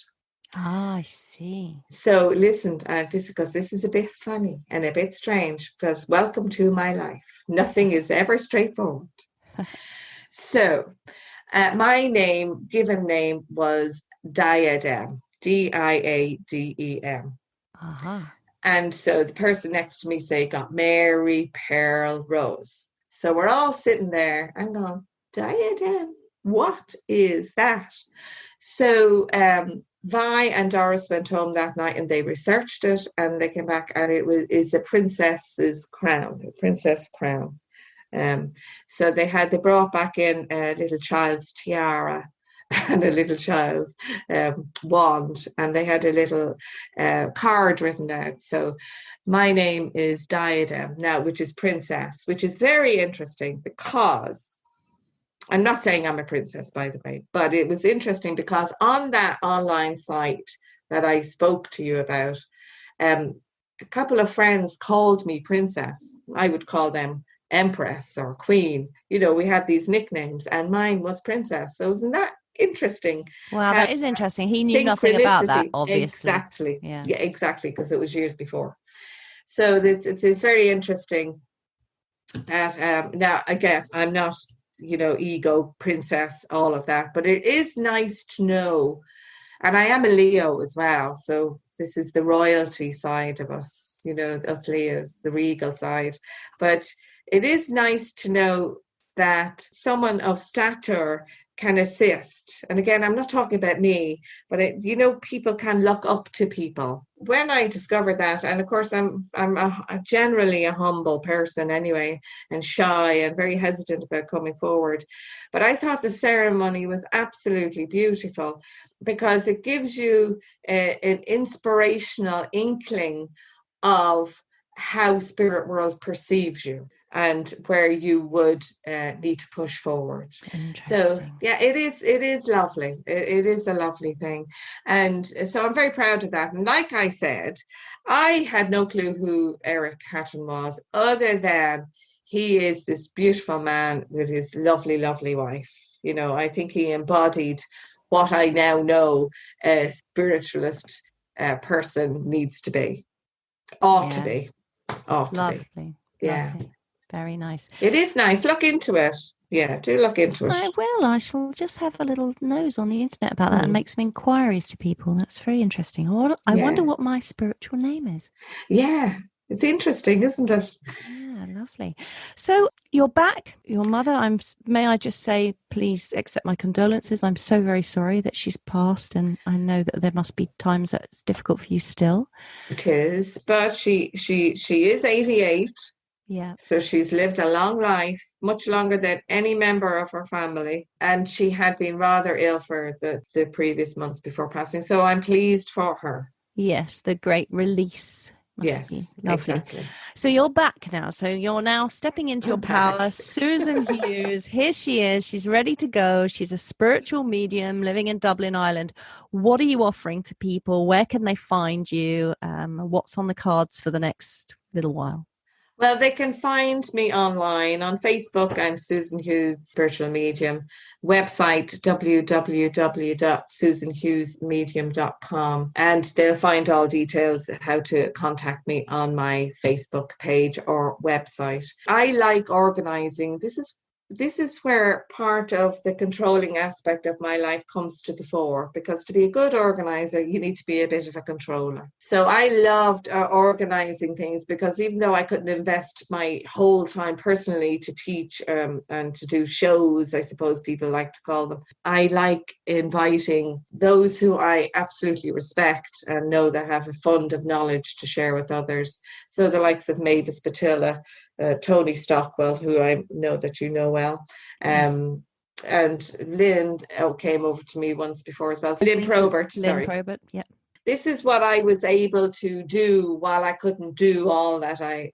Ah, I see. So listen, because this is a bit funny and a bit strange, because welcome to my life. Nothing is ever straightforward. So my given name was Diadem, Diadem. Uh-huh. And so the person next to me got Mary, Pearl, Rose. So we're all sitting there and going, diadem, what is that? So Vi and Doris went home that night and they researched it, and they came back, and is a princess's crown, a princess crown. So they brought back in a little child's tiara and a little child's wand, and they had a little card written out. So my name is Diadem now, which is princess, which is very interesting because I'm not saying I'm a princess, by the way, but it was interesting because on that online site that I spoke to you about, a couple of friends called me princess. I would call them empress or queen. We had these nicknames, and mine was princess. So isn't that interesting? Wow, that is interesting. He knew nothing about that, obviously. Exactly. Yeah, exactly, because it was years before. So it's very interesting that now, again, I'm not, ego, princess, all of that, but it is nice to know. And I am a Leo as well. So this is the royalty side of us, us Leos, the regal side. But it is nice to know that someone of stature can assist. And again, I'm not talking about me, but people can look up to people. When I discovered that, and of course I'm generally a humble person anyway, and shy and very hesitant about coming forward, but I thought the ceremony was absolutely beautiful because it gives you an inspirational inkling of how spirit world perceives you and where you would need to push forward. So yeah, it is lovely. It is a lovely thing. And so I'm very proud of that. And like I said, I had no clue who Eric Hatton was, other than he is this beautiful man with his lovely, lovely wife. I think he embodied what I now know a spiritualist person needs to be. Ought to be. Yeah. Lovely. Very nice. It is nice. Look into it. Yeah, do look into it. I will. I shall just have a little nose on the internet about that and make some inquiries to people. That's very interesting. I wonder what my spiritual name is. Yeah, it's interesting, isn't it? Yeah, lovely. So you're back. Your mother, may I just say, please accept my condolences. I'm so very sorry that she's passed, and I know that there must be times that it's difficult for you still. It is, but she is 88. Yeah. So she's lived a long life, much longer than any member of her family. And she had been rather ill for the previous months before passing. So I'm pleased for her. Yes, the great release. Must be lovely. Exactly. So you're back now. So you're now stepping into your power. Susan Hughes, here she is. She's ready to go. She's a spiritual medium living in Dublin, Ireland. What are you offering to people? Where can they find you? What's on the cards for the next little while? Well, they can find me online. On Facebook, I'm Susan Hughes, Spiritual Medium. Website, www.susanhughesmedium.com. And they'll find all details how to contact me on my Facebook page or website. I like organizing. This is where part of the controlling aspect of my life comes to the fore, because to be a good organizer, you need to be a bit of a controller. So I loved organizing things, because even though I couldn't invest my whole time personally to teach and to do shows, I suppose people like to call them, I like inviting those who I absolutely respect and know that have a fund of knowledge to share with others. So the likes of Mavis Patilla, Tony Stockwell, who I know that you know well, Yes. And Lynn came over to me once before as well. Lynn Probert, sorry. Lynn Probert, yeah. This is what I was able to do while I couldn't do all that I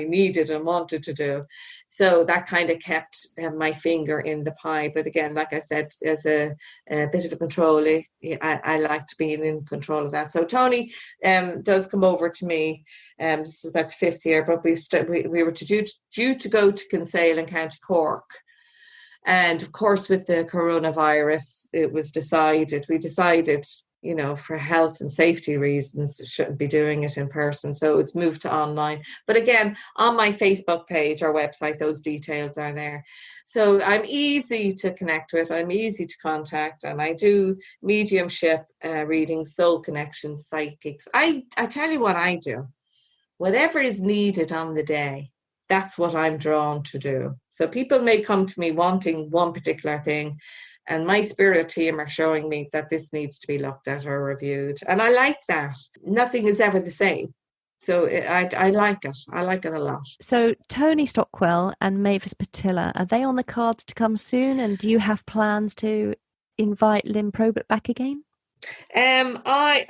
needed and wanted to do. So that kind of kept my finger in the pie. But again, like I said, as a bit of a controller, I liked being in control of that. So Tony does come over to me. This is about the fifth year, but we were due to go to Kinsale in County Cork. And of course, with the coronavirus, we decided, for health and safety reasons, shouldn't be doing it in person. So it's moved to online. But again, on my Facebook page or website, those details are there. So I'm easy to connect with. I'm easy to contact. And I do mediumship readings, soul connections, psychics. I tell you what I do. whatever is needed on the day, that's what I'm drawn to do. So people may come to me wanting one particular thing, and my spirit team are showing me that this needs to be looked at or reviewed. And I like that. Nothing is ever the same. So I like it. I like it a lot. So Tony Stockwell and Mavis Patilla, are they on the cards to come soon? And do you have plans to invite Lynn Probert back again? I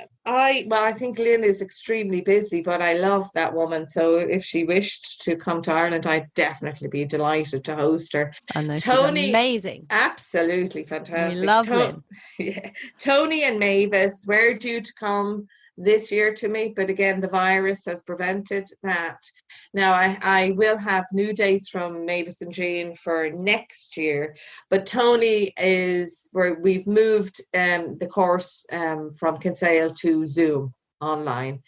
think Lynn is extremely busy, but I love that woman. So if she wished to come to Ireland, I'd definitely be delighted to host her. I know, Tony, she's amazing. Absolutely fantastic. We love Lynn. Yeah. Tony and Mavis were due to come this year to me, but again, the virus has prevented that. Now I will have new dates from Mavis and Jean for next year, but Tony is where we've moved the course from Kinsale to Zoom online.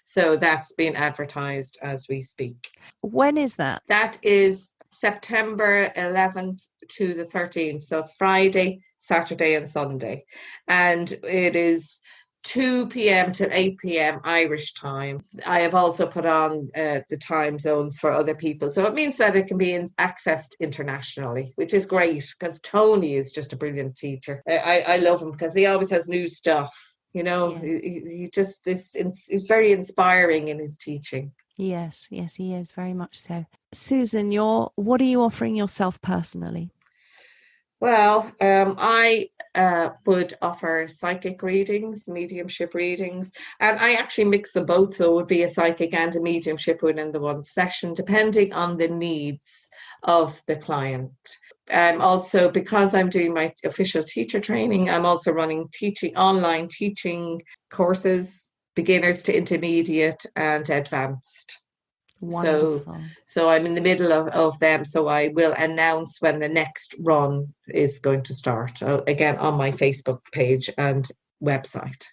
So that's being advertised as we speak. When is that? That is September 11th to the 13th. So it's Friday, Saturday and Sunday. And it is 2 p.m. to 8 p.m. Irish time. I have also put on the time zones for other people. So it means that it can be accessed internationally, which is great because Tony is just a brilliant teacher. I love him because he always has new stuff. You know, yeah. He just is very inspiring in his teaching. Yes, he is very much so. Susan, what are you offering yourself personally? Well, I would offer psychic readings, mediumship readings, and I actually mix them both. So it would be a psychic and a mediumship within the one session, depending on the needs of the client. Also, because I'm doing my official teacher training, I'm also running online teaching courses, beginners to intermediate and advanced. Wonderful. So I'm in the middle of them. So I will announce when the next run is going to start, again, on my Facebook page and website.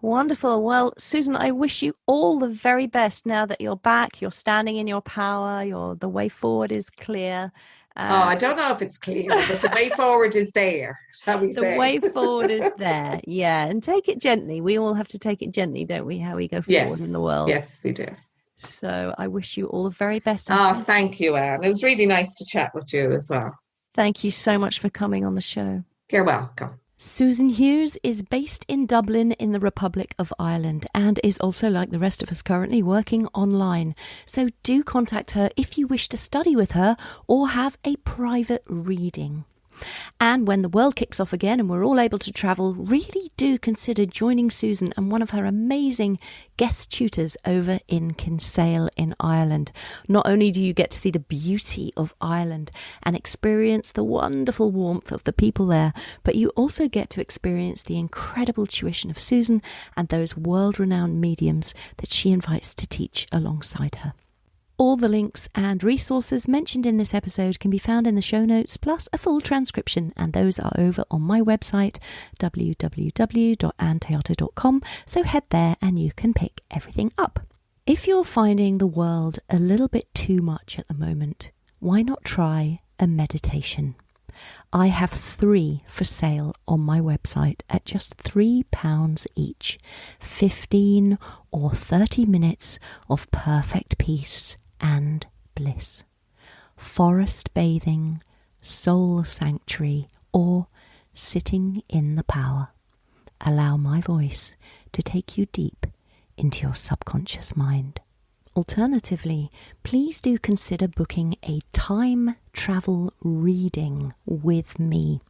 Wonderful. Well, Susan, I wish you all the very best now that you're back. You're standing in your power. The way forward is clear. I don't know if it's clear, but the way forward is there, shall we say. The way forward is there, yeah. And take it gently. We all have to take it gently, don't we, how we go forward in the world? Yes, we do. So I wish you all the very best. Thank you, Anne. It was really nice to chat with you as well. Thank you so much for coming on the show. You're welcome. Susan Hughes is based in Dublin in the Republic of Ireland and is also, like the rest of us currently, working online. So do contact her if you wish to study with her or have a private reading. And when the world kicks off again and we're all able to travel, really do consider joining Susan and one of her amazing guest tutors over in Kinsale in Ireland. Not only do you get to see the beauty of Ireland and experience the wonderful warmth of the people there, but you also get to experience the incredible tuition of Susan and those world-renowned mediums that she invites to teach alongside her. All the links and resources mentioned in this episode can be found in the show notes, plus a full transcription, and those are over on my website, www.anntheato.com, so head there and you can pick everything up. If you're finding the world a little bit too much at the moment, why not try a meditation? I have 3 for sale on my website at just £3 each, 15 or 30 minutes of perfect peace and bliss. Forest bathing, soul sanctuary, or sitting in the power. Allow my voice to take you deep into your subconscious mind. Alternatively, please do consider booking a time travel reading with me.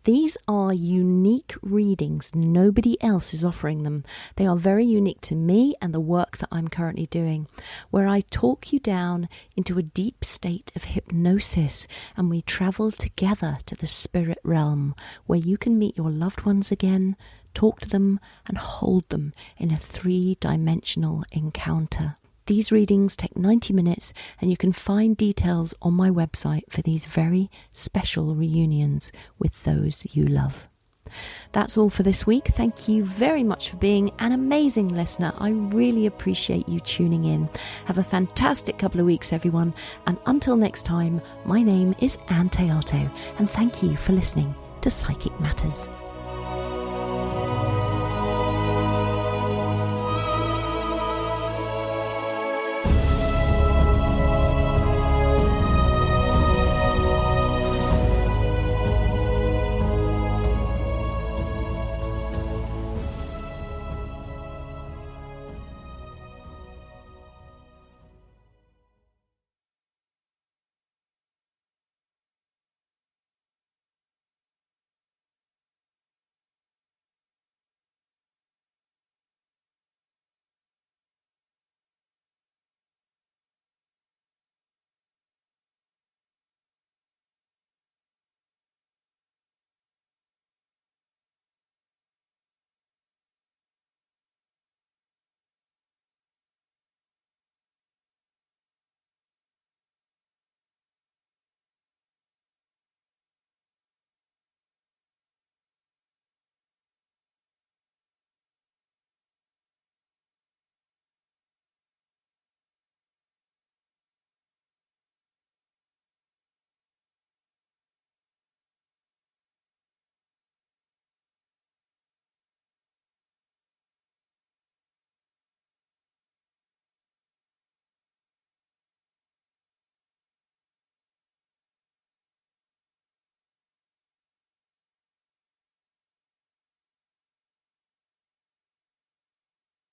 These are unique readings. Nobody else is offering them. They are very unique to me and the work that I'm currently doing, where I talk you down into a deep state of hypnosis and we travel together to the spirit realm, where you can meet your loved ones again, talk to them and hold them in a 3-dimensional encounter. These readings take 90 minutes and you can find details on my website for these very special reunions with those you love. That's all for this week. Thank you very much for being an amazing listener. I really appreciate you tuning in. Have a fantastic couple of weeks, everyone. And until next time, my name is Ann Théato, and thank you for listening to Psychic Matters.